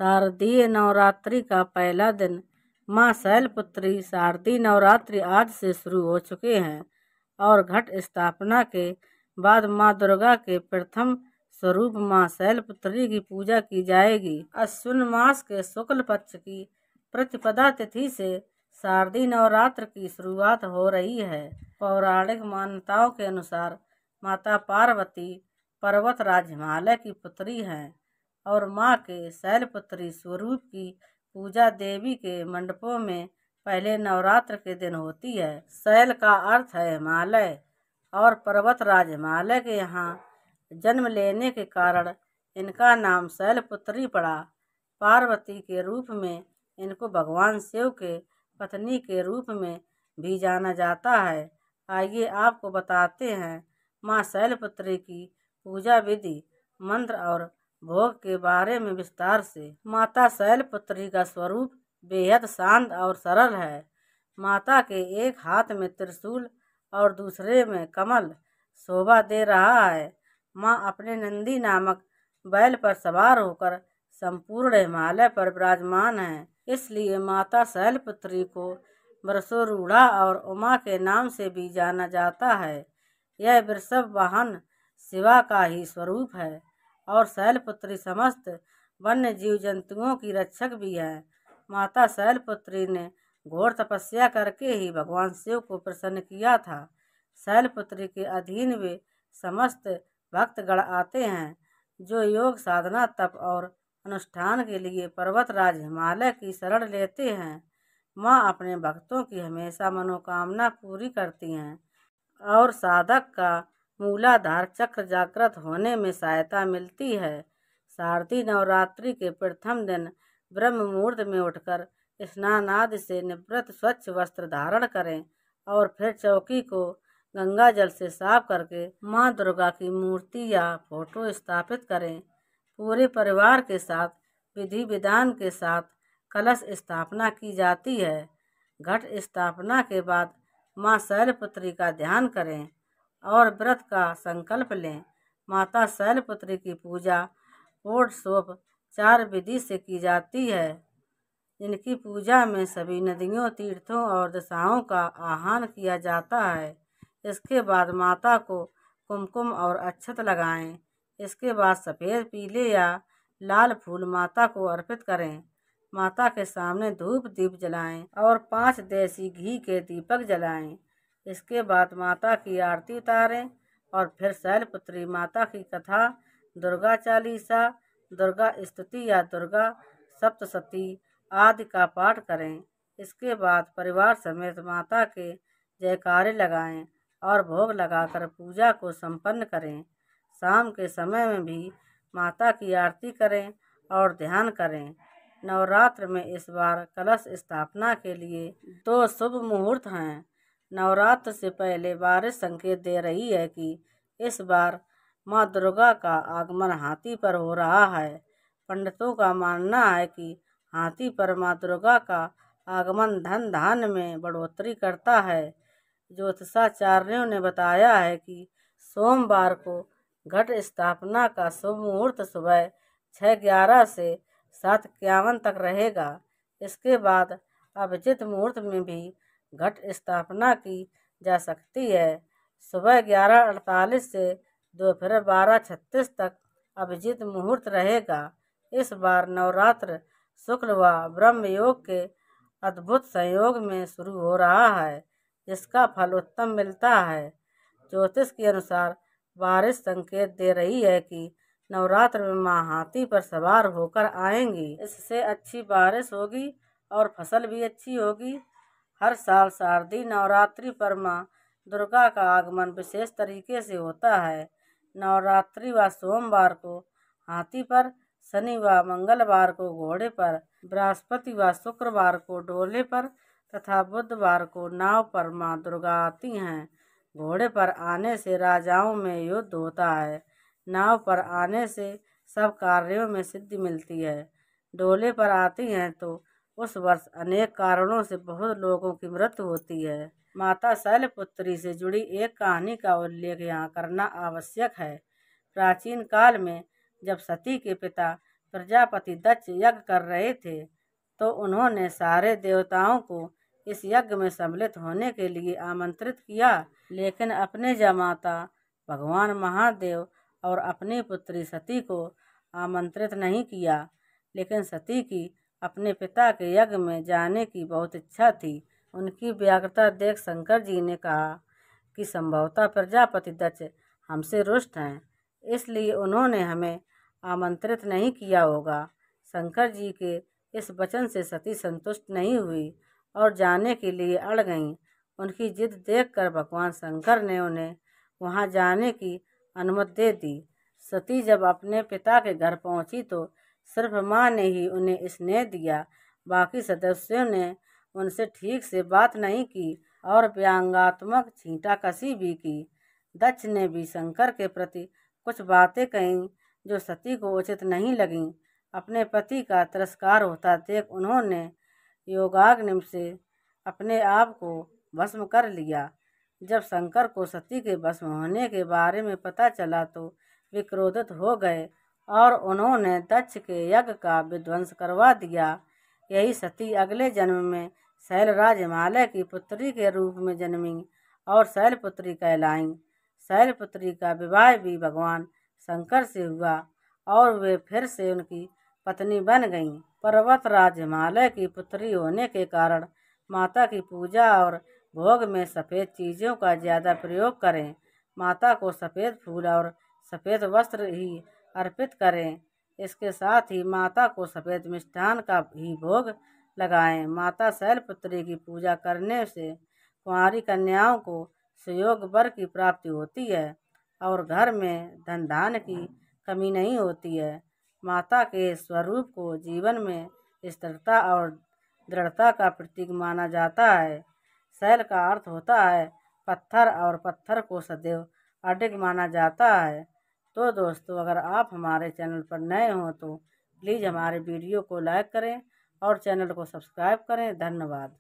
शारदीय नवरात्रि का पहला दिन माँ शैलपुत्री शारदीय नवरात्रि आज से शुरू हो चुके हैं और घट स्थापना के बाद माँ दुर्गा के प्रथम स्वरूप माँ शैलपुत्री की पूजा की जाएगी। अश्विन मास के शुक्ल पक्ष की प्रतिपदा तिथि से शारदीय नवरात्र की शुरुआत हो रही है। पौराणिक मान्यताओं के अनुसार माता पार्वती पर्वतराज हिमालय की पुत्री हैं और माँ के शैलपुत्री स्वरूप की पूजा देवी के मंडपों में पहले नवरात्र के दिन होती है। शैल का अर्थ है हिमालय और पर्वतराज हिमालय के यहाँ जन्म लेने के कारण इनका नाम शैलपुत्री पड़ा। पार्वती के रूप में इनको भगवान शिव के पत्नी के रूप में भी जाना जाता है। आइए आपको बताते हैं माँ शैलपुत्री की पूजा विधि, मंत्र और भोग के बारे में विस्तार से। माता शैलपुत्री का स्वरूप बेहद शांत और सरल है। माता के एक हाथ में त्रिशूल और दूसरे में कमल शोभा दे रहा है। माँ अपने नंदी नामक बैल पर सवार होकर संपूर्ण हिमालय पर विराजमान है। इसलिए माता शैलपुत्री को वृषारूढ़ा और उमा के नाम से भी जाना जाता है। यह वृषभ वाहन शिवा का ही स्वरूप है और शैलपुत्री समस्त वन्य जीव जंतुओं की रक्षक भी है। माता शैलपुत्री ने घोर तपस्या करके ही भगवान शिव को प्रसन्न किया था। शैलपुत्री के अधीन वे समस्त भक्तगण आते हैं जो योग साधना, तप और अनुष्ठान के लिए पर्वतराज हिमालय की शरण लेते हैं। माँ अपने भक्तों की हमेशा मनोकामना पूरी करती हैं और साधक का मूलाधार चक्र जागृत होने में सहायता मिलती है। शारदीय नवरात्रि के प्रथम दिन ब्रह्म मुहूर्त में उठकर स्नान आदि से निवृत्त स्वच्छ वस्त्र धारण करें और फिर चौकी को गंगा जल से साफ करके माँ दुर्गा की मूर्ति या फोटो स्थापित करें। पूरे परिवार के साथ विधि विधान के साथ कलश स्थापना की जाती है। घट स्थापना के बाद माँ शैलपुत्री का ध्यान करें और व्रत का संकल्प लें। माता शैलपुत्री की पूजा षोडशोपचार विधि से की जाती है। इनकी पूजा में सभी नदियों, तीर्थों और दिशाओं का आह्वान किया जाता है। इसके बाद माता को कुमकुम और अक्षत लगाएं। इसके बाद सफ़ेद, पीले या लाल फूल माता को अर्पित करें। माता के सामने धूप दीप जलाएं और 5 देसी घी के दीपक जलाएं। इसके बाद माता की आरती उतारें और फिर शैलपुत्री माता की कथा, दुर्गा चालीसा, दुर्गा स्तुति या दुर्गा सप्तशती आदि का पाठ करें। इसके बाद परिवार समेत माता के जयकारे लगाएं और भोग लगाकर पूजा को संपन्न करें। शाम के समय में भी माता की आरती करें और ध्यान करें। नवरात्र में इस बार कलश स्थापना के लिए 2 शुभ मुहूर्त हैं। नवरात्र से पहले बारिश संकेत दे रही है कि इस बार माँ दुर्गा का आगमन हाथी पर हो रहा है। पंडितों का मानना है कि हाथी पर माँ दुर्गा का आगमन धन धान्य में बढ़ोतरी करता है। ज्योतिषाचार्यों ने बताया है कि सोमवार को घट स्थापना का शुभ मुहूर्त सुबह 6:11 से 7:51 तक रहेगा। इसके बाद अभिजित मुहूर्त में भी घट स्थापना की जा सकती है। सुबह 11:48 से दोपहर 12:36 तक अभिजित मुहूर्त रहेगा। इस बार नवरात्र शुक्ल व ब्रह्म योग के अद्भुत संयोग में शुरू हो रहा है, जिसका फल उत्तम मिलता है। ज्योतिष के अनुसार बारिश संकेत दे रही है कि नवरात्र में माँ हाथी पर सवार होकर आएंगी। इससे अच्छी बारिश होगी और फसल भी अच्छी होगी। हर साल शारदीय नवरात्रि पर माँ दुर्गा का आगमन विशेष तरीके से होता है। नवरात्रि व सोमवार को हाथी पर, शनि व मंगलवार को घोड़े पर, बृहस्पति व शुक्रवार को डोले पर तथा बुधवार को नाव पर माँ दुर्गा आती हैं। घोड़े पर आने से राजाओं में युद्ध होता है। नाव पर आने से सब कार्यों में सिद्धि मिलती है। डोले पर आती हैं तो उस वर्ष अनेक कारणों से बहुत लोगों की मृत्यु होती है। माता शैलपुत्री से जुड़ी एक कहानी का उल्लेख यहाँ करना आवश्यक है। प्राचीन काल में जब सती के पिता प्रजापति दक्ष यज्ञ कर रहे थे तो उन्होंने सारे देवताओं को इस यज्ञ में सम्मिलित होने के लिए आमंत्रित किया, लेकिन अपने जमाता भगवान महादेव और अपनी पुत्री सती को आमंत्रित नहीं किया। लेकिन सती की अपने पिता के यज्ञ में जाने की बहुत इच्छा थी। उनकी व्यग्रता देख शंकर जी ने कहा कि संभवतः प्रजापति दक्ष हमसे रुष्ट हैं, इसलिए उन्होंने हमें आमंत्रित नहीं किया होगा। शंकर जी के इस वचन से सती संतुष्ट नहीं हुई और जाने के लिए अड़ गईं। उनकी जिद देखकर भगवान शंकर ने उन्हें वहां जाने की अनुमति दे दी। सती जब अपने पिता के घर पहुंची तो सिर्फ माँ ने ही उन्हें स्नेह दिया, बाकी सदस्यों ने उनसे ठीक से बात नहीं की और व्यंग्यात्मक छींटाकशी भी की। दक्ष ने भी शंकर के प्रति कुछ बातें कहीं जो सती को उचित नहीं लगीं। अपने पति का तिरस्कार होता देख उन्होंने योगाग्नि से अपने आप को भस्म कर लिया। जब शंकर को सती के भस्म होने के बारे में पता चला तो वे क्रोधित हो गए और उन्होंने दक्ष के यज्ञ का विध्वंस करवा दिया। यही सती अगले जन्म में शैलराज हिमालय की पुत्री के रूप में जन्मी और शैलपुत्री कहलाईं। शैलपुत्री का विवाह भी भगवान शंकर से हुआ और वे फिर से उनकी पत्नी बन गईं। पर्वतराज हिमालय की पुत्री होने के कारण माता की पूजा और भोग में सफ़ेद चीज़ों का ज़्यादा प्रयोग करें। माता को सफ़ेद फूल और सफ़ेद वस्त्र ही अर्पित करें। इसके साथ ही माता को सफ़ेद मिष्ठान का ही भोग लगाएं। माता शैलपुत्री की पूजा करने से कुंवारी कन्याओं को सुयोग वर की प्राप्ति होती है और घर में धन धान्य की कमी नहीं होती है। माता के स्वरूप को जीवन में स्थिरता और दृढ़ता का प्रतीक माना जाता है। शैल का अर्थ होता है पत्थर और पत्थर को सदैव अडिग माना जाता है। तो दोस्तों, अगर आप हमारे चैनल पर नए हों तो प्लीज़ हमारे वीडियो को लाइक करें और चैनल को सब्सक्राइब करें। धन्यवाद।